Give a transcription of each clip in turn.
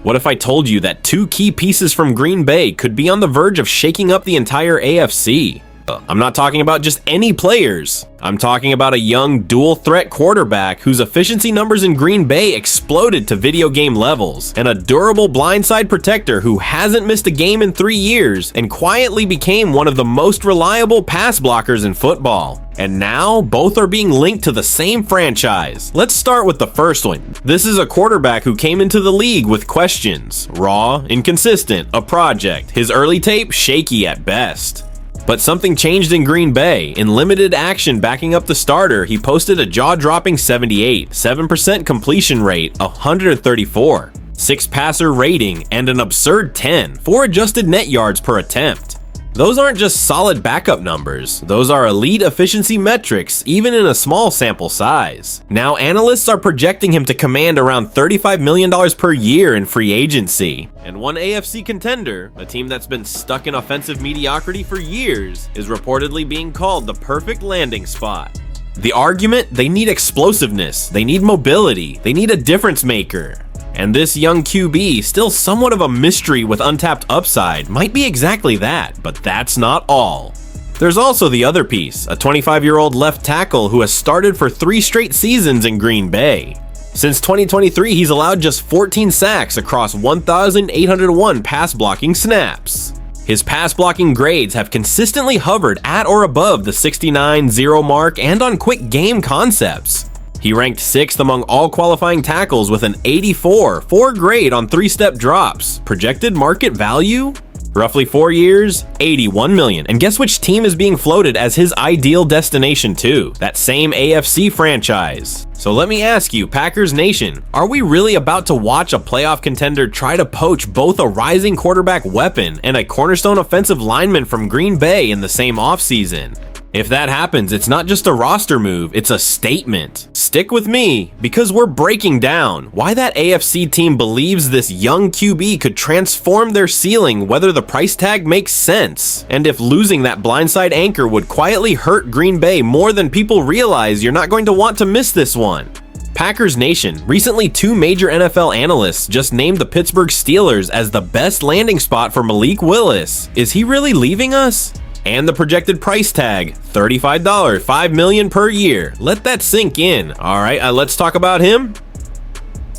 What if I told you that two key pieces from Green Bay could be on the verge of shaking up the entire AFC? I'm not talking about just any players. I'm talking about a young dual-threat quarterback whose efficiency numbers in Green Bay exploded to video game levels, and a durable blindside protector who hasn't missed a game in 3 years and quietly became one of the most reliable pass blockers in football. And now, both are being linked to the same franchise. Let's start with the first one. This is a quarterback who came into the league with questions. Raw, inconsistent, a project. His early tape, shaky at best. But something changed in Green Bay. In limited action backing up the starter, he posted a jaw-dropping 78, 7% completion rate, 134, 6 passer rating, and an absurd 10, 4 adjusted net yards per attempt. Those aren't just solid backup numbers, those are elite efficiency metrics, even in a small sample size. Now, analysts are projecting him to command around $35 million per year in free agency. And one AFC contender, a team that's been stuck in offensive mediocrity for years, is reportedly being called the perfect landing spot. The argument? They need explosiveness, they need mobility, they need a difference maker. And this young QB, still somewhat of a mystery with untapped upside, might be exactly that, but that's not all. There's also the other piece, a 25-year-old left tackle who has started for 3 straight seasons in Green Bay. Since 2023, he's allowed just 14 sacks across 1,801 pass blocking snaps. His pass blocking grades have consistently hovered at or above the 69-0 mark and on quick game concepts. He ranked 6th among all qualifying tackles with an 84, 4 grade on 3-step drops. Projected market value? Roughly 4 years, $81 million. And guess which team is being floated as his ideal destination too? That same AFC franchise. So let me ask you, Packers Nation, are we really about to watch a playoff contender try to poach both a rising quarterback weapon and a cornerstone offensive lineman from Green Bay in the same offseason? If that happens, it's not just a roster move, it's a statement. Stick with me, because we're breaking down why that AFC team believes this young QB could transform their ceiling whether the price tag makes sense, and if losing that blindside anchor would quietly hurt Green Bay more than people realize. You're not going to want to miss this one. Packers Nation, recently 2 major NFL analysts just named the Pittsburgh Steelers as the best landing spot for Malik Willis. Is he really leaving us? And the projected price tag, $35, $5 million per year. Let that sink in. All right, let's talk about him.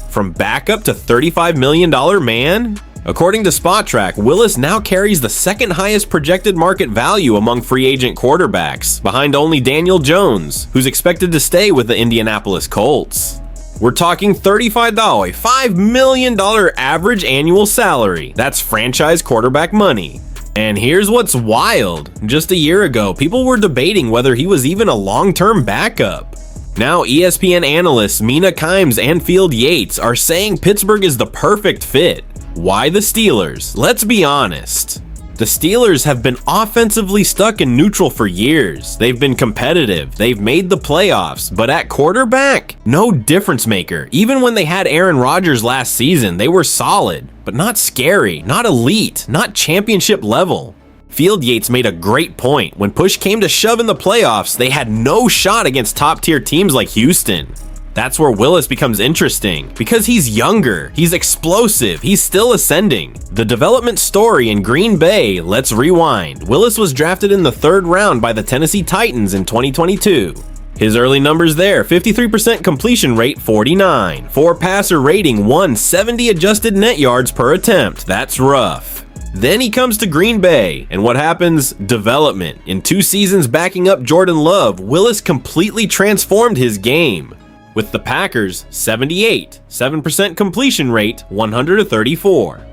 From backup to $35 million man? According to SpotTrack, Willis now carries the 2nd highest projected market value among free agent quarterbacks, behind only Daniel Jones, who's expected to stay with the Indianapolis Colts. We're talking $35, $5 million average annual salary. That's franchise quarterback money. And here's what's wild. Just a year ago, people were debating whether he was even a long-term backup. Now, ESPN analysts Mina Kimes and Field Yates are saying Pittsburgh is the perfect fit. Why the Steelers? Let's be honest. The Steelers have been offensively stuck in neutral for years. They've been competitive, they've made the playoffs, but at quarterback, no difference maker. Even when they had Aaron Rodgers last season, they were solid, but not scary, not elite, not championship level. Field Yates made a great point. When push came to shove in the playoffs, they had no shot against top-tier teams like Houston. That's where Willis becomes interesting, because he's younger, he's explosive, he's still ascending. The development story in Green Bay, let's rewind. Willis was drafted in the 3rd round by the Tennessee Titans in 2022. His early numbers there, 53% completion rate, 49, 4 passer rating, 170 adjusted net yards per attempt. That's rough. Then he comes to Green Bay, and what happens? Development. In 2 seasons backing up Jordan Love, Willis completely transformed his game. With the Packers, 78, 7% completion rate, 134.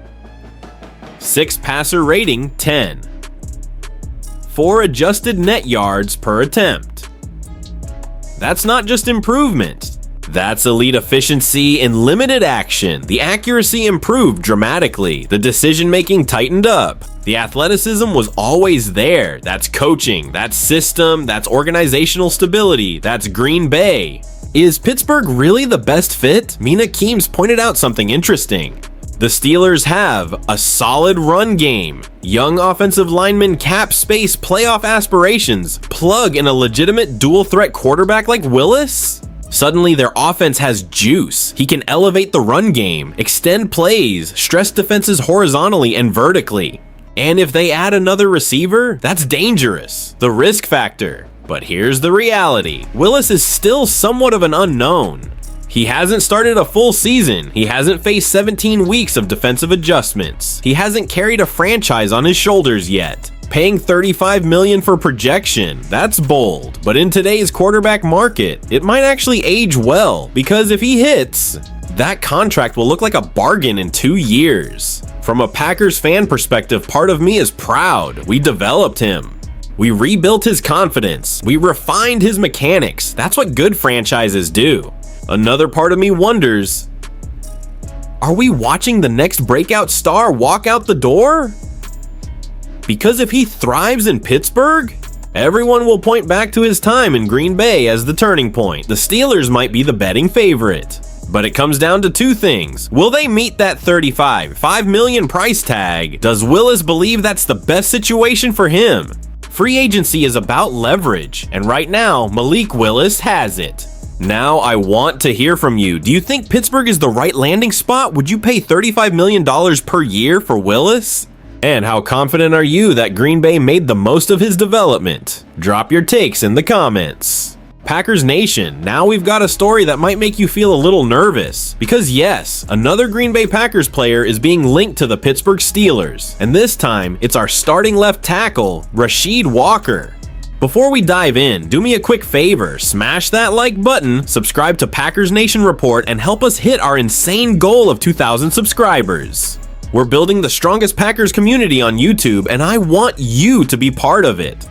6 passer rating, 10. 4 adjusted net yards per attempt. That's not just improvement. That's elite efficiency in limited action. The accuracy improved dramatically. The decision-making tightened up. The athleticism was always there. That's coaching, that's system, that's organizational stability, that's Green Bay. Is Pittsburgh really the best fit? Mina Kimes pointed out something interesting. The Steelers have a solid run game, young offensive lineman cap space playoff aspirations, plug in a legitimate dual threat quarterback like Willis? Suddenly their offense has juice. He can elevate the run game, extend plays, stress defenses horizontally and vertically. And if they add another receiver, that's dangerous. The risk factor. But here's the reality. Willis is still somewhat of an unknown. He hasn't started a full season. He hasn't faced 17 weeks of defensive adjustments. He hasn't carried a franchise on his shoulders yet. Paying $35 million for projection, that's bold. But in today's quarterback market, it might actually age well, because if he hits, that contract will look like a bargain in 2 years. From a Packers fan perspective, part of me is proud. We developed him. We rebuilt his confidence. We refined his mechanics. That's what good franchises do. Another part of me wonders, are we watching the next breakout star walk out the door? Because if he thrives in Pittsburgh, everyone will point back to his time in Green Bay as the turning point. The Steelers might be the betting favorite. But it comes down to two things. Will they meet that $5 million price tag? Does Willis believe that's the best situation for him? Free agency is about leverage, and right now, Malik Willis has it. Now I want to hear from you. Do you think Pittsburgh is the right landing spot? Would you pay $35 million per year for Willis? And how confident are you that Green Bay made the most of his development? Drop your takes in the comments. Packers Nation, now we've got a story that might make you feel a little nervous. Because yes, another Green Bay Packers player is being linked to the Pittsburgh Steelers. And this time, it's our starting left tackle, Rasheed Walker. Before we dive in, do me a quick favor, smash that like button, subscribe to Packers Nation Report, and help us hit our insane goal of 2,000 subscribers. We're building the strongest Packers community on YouTube, and I want you to be part of it.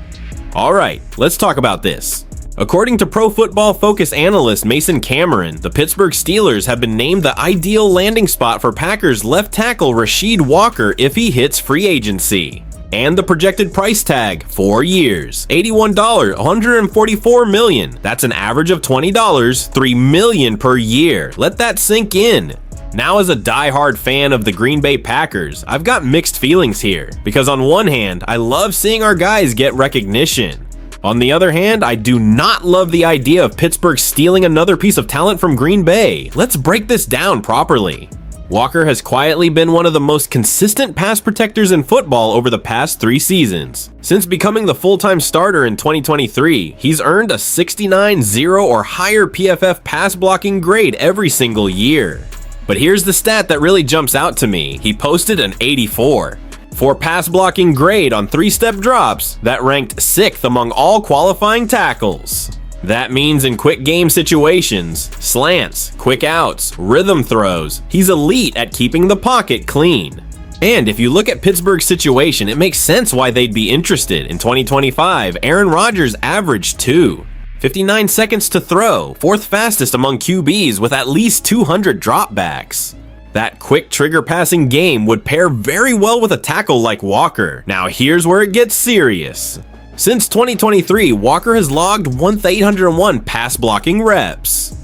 Alright, let's talk about this. According to Pro Football Focus analyst Mason Cameron, the Pittsburgh Steelers have been named the ideal landing spot for Packers left tackle Rasheed Walker if he hits free agency. And the projected price tag, 4 years, $81, $144 million. That's an average of $20, $3 million per year. Let that sink in. Now, as a die-hard fan of the Green Bay Packers, I've got mixed feelings here. Because on one hand, I love seeing our guys get recognition. On the other hand, I do not love the idea of Pittsburgh stealing another piece of talent from Green Bay. Let's break this down properly. Walker has quietly been one of the most consistent pass protectors in football over the past 3 seasons. Since becoming the full-time starter in 2023, he's earned a 69-0 or higher PFF pass blocking grade every single year. But here's the stat that really jumps out to me. He posted an 84. For pass blocking grade on 3-step drops, that ranked 6th among all qualifying tackles. That means in quick game situations, slants, quick outs, rhythm throws, he's elite at keeping the pocket clean. And if you look at Pittsburgh's situation, it makes sense why they'd be interested. In 2025, Aaron Rodgers averaged 59 seconds to throw, 4th fastest among QBs with at least 200 dropbacks. That quick trigger passing game would pair very well with a tackle like Walker. Now here's where it gets serious. Since 2023, Walker has logged 1,801 pass blocking reps.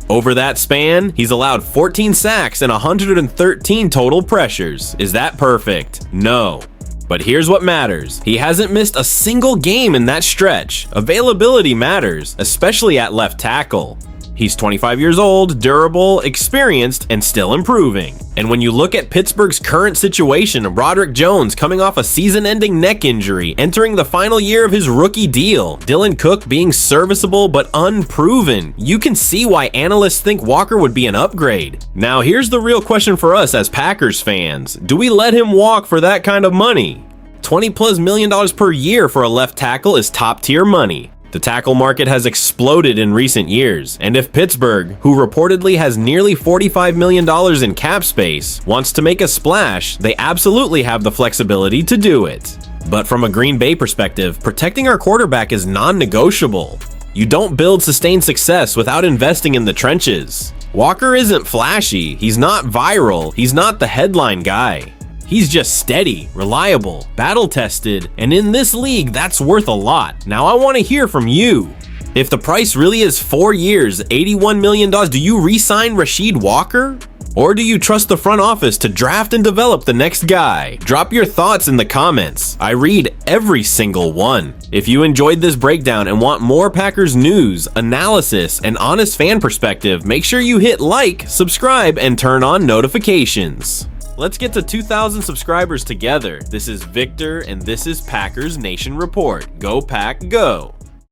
Over that span, he's allowed 14 sacks and 113 total pressures. Is that perfect? No. But here's what matters. He hasn't missed a single game in that stretch. Availability matters, especially at left tackle. He's 25 years old, durable, experienced, and still improving. And when you look at Pittsburgh's current situation, Broderick Jones coming off a season-ending neck injury, entering the final year of his rookie deal, Dylan Cook being serviceable but unproven, you can see why analysts think Walker would be an upgrade. Now here's the real question for us as Packers fans. Do we let him walk for that kind of money? $20+ million per year for a left tackle is top-tier money. The tackle market has exploded in recent years, and if Pittsburgh, who reportedly has nearly $45 million in cap space, wants to make a splash, they absolutely have the flexibility to do it. But from a Green Bay perspective, protecting our quarterback is non-negotiable. You don't build sustained success without investing in the trenches. Walker isn't flashy, he's not viral, he's not the headline guy. He's just steady, reliable, battle-tested, and in this league, that's worth a lot. Now I want to hear from you. If the price really is 4 years, $81 million, do you re-sign Rasheed Walker? Or do you trust the front office to draft and develop the next guy? Drop your thoughts in the comments. I read every single one. If you enjoyed this breakdown and want more Packers news, analysis, and honest fan perspective, make sure you hit like, subscribe, and turn on notifications. Let's get to 2,000 subscribers together. This is Victor, and this is Packers Nation Report. Go Pack, go!